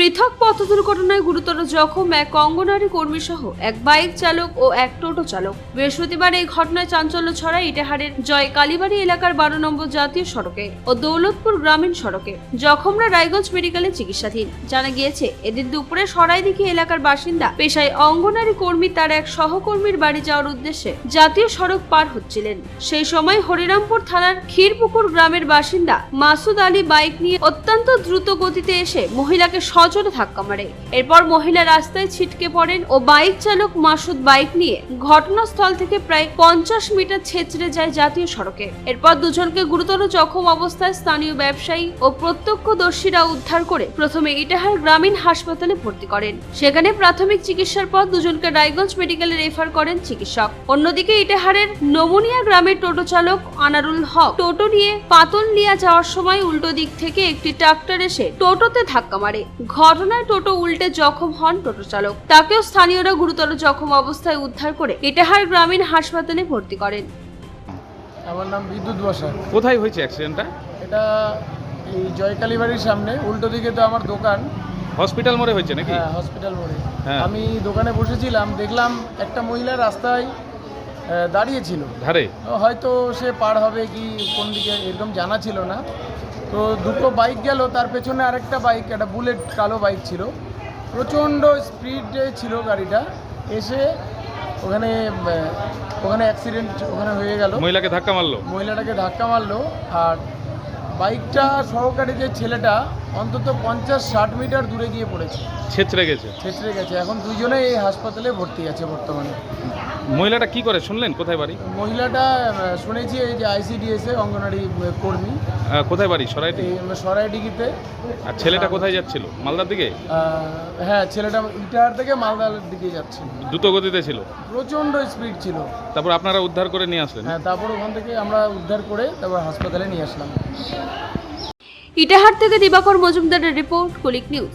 পৃথক পথ দুর্ঘটনায় গুরুতর জখম এক অঙ্গনারী কর্মী সহ এক বাইক চালক ও এক টোটো চালক। বৃহস্পতিবার এই ঘটনায় চাঞ্চল্য ছড়ায় ইটাহারের জয় কালীবাড়ি এলাকার 12 নম্বর জাতীয় সড়কে ও দৌলতপুর গ্রামীণ সড়কে। জখমরা রায়গঞ্জ মেডিকেলে চিকিৎসাধীন। জানা গিয়েছে, এদিন দুপুরে সরাইদিঘি এলাকার বাসিন্দা পেশায় অঙ্গনারী কর্মী তার এক সহকর্মীর বাড়ি যাওয়ার উদ্দেশ্যে জাতীয় সড়ক পার হচ্ছিলেন। সেই সময় হরিরামপুর থানার ক্ষীরপুকুর গ্রামের বাসিন্দা মাসুদ আলী বাইক নিয়ে অত্যন্ত দ্রুত গতিতে এসে মহিলাকে সজোরে ধাক্কা মারে। এরপর মহিলা রাস্তায় ছিটকে পড়েন ও বাইক চালক মাসুদ বাইক নিয়ে ঘটনাস্থল থেকে প্রায় 50 মিটার ছেঁচড়ে যায় জাতীয় সড়কে। এরপর দুজনকে গুরুতর জখম অবস্থায় স্থানীয় ব্যবসায়ী ও প্রত্যক্ষদর্শীরা উদ্ধার করে প্রথমে ইটাহার গ্রামীণ হাসপাতালে ভর্তি করেন। সেখানে প্রাথমিক চিকিৎসার পর দুজনকে রায়গঞ্জ মেডিকেলে রেফার করেন চিকিৎসক। অন্যদিকে ইটাহারের নমুনিয়া গ্রামের টোটো চালক আনারুল হক টোটো নিয়ে পাতলনিয়া যাওয়ার সময় উল্টো দিক থেকে একটি ট্রাক্টর এসে টোটোতে ধাক্কা মারে। ঘটনায় টোটো উল্টে জখম হন টোটো চালক। তাকেও স্থানীয়রা গুরুতর জখম অবস্থায় উদ্ধার করে ইটাহার গ্রামীণ হাসপাতালে ভর্তি করেন। আমার নাম বিদ্যুৎ বসাক। কোথায় হয়েছে অ্যাক্সিডেন্টটা? এটা এই জয়কালী বাড়ির সামনে, উল্টো দিকে তো আমার দোকান। হসপিটাল মোড়ে হয়েছে নাকি? হ্যাঁ, হসপিটাল মোড়ে। হ্যাঁ। আমি দোকানে বসেছিলাম, দেখলাম একটা মহিলা রাস্তায় দাঁড়িয়ে ছিল ধারে। হয়তো সে পার হবে কি কোন দিকে এরকম জানা ছিল না। তো দুটো বাইক গেল, তার পেছনে আরেকটা বাইক, একটা বুলেট কালো বাইক ছিল, প্রচণ্ড স্পিডে ছিল গাড়িটা, এসে ওখানে অ্যাক্সিডেন্ট ওখানে হয়ে গেল। মহিলাকে ধাক্কা মারলো? মহিলাটাকে ধাক্কা মারলো। আর বাইকটা সহকারী যে ছেলেটা অন্তত 50-60 মিটার দূরে গিয়ে পড়েছে, ছেঁচড়ে গেছে। ছেঁচড়ে গেছে। এখন দুজনেই এই হাসপাতালে ভর্তি আছে বর্তমানে। মহিলাটা কি করে শুনলেন? কোথায় বাড়ি? মহিলাটা শুনেছি এই যে ICDS-এ অঙ্গনারী কর্মী। কোথায় বাড়ি? সরাইদিঘি? সরাইডিঘিতে। আর ছেলেটা কোথায় যাচ্ছিল? মালদার দিকে? হ্যাঁ, ছেলেটা ইটাহার থেকে মালদার দিকে যাচ্ছে। দ্রুত গতিতে ছিল? প্রচণ্ড স্পিড ছিল। তারপর আপনারা উদ্ধার করে নিয়ে আসলেন? হ্যাঁ, তারপর ওখান থেকে আমরা উদ্ধার করে তারপর হাসপাতালে নিয়ে আসলাম। ইটাহার থেকে দিবাকর মজুমদারের রিপোর্ট, কুলিক নিউজ।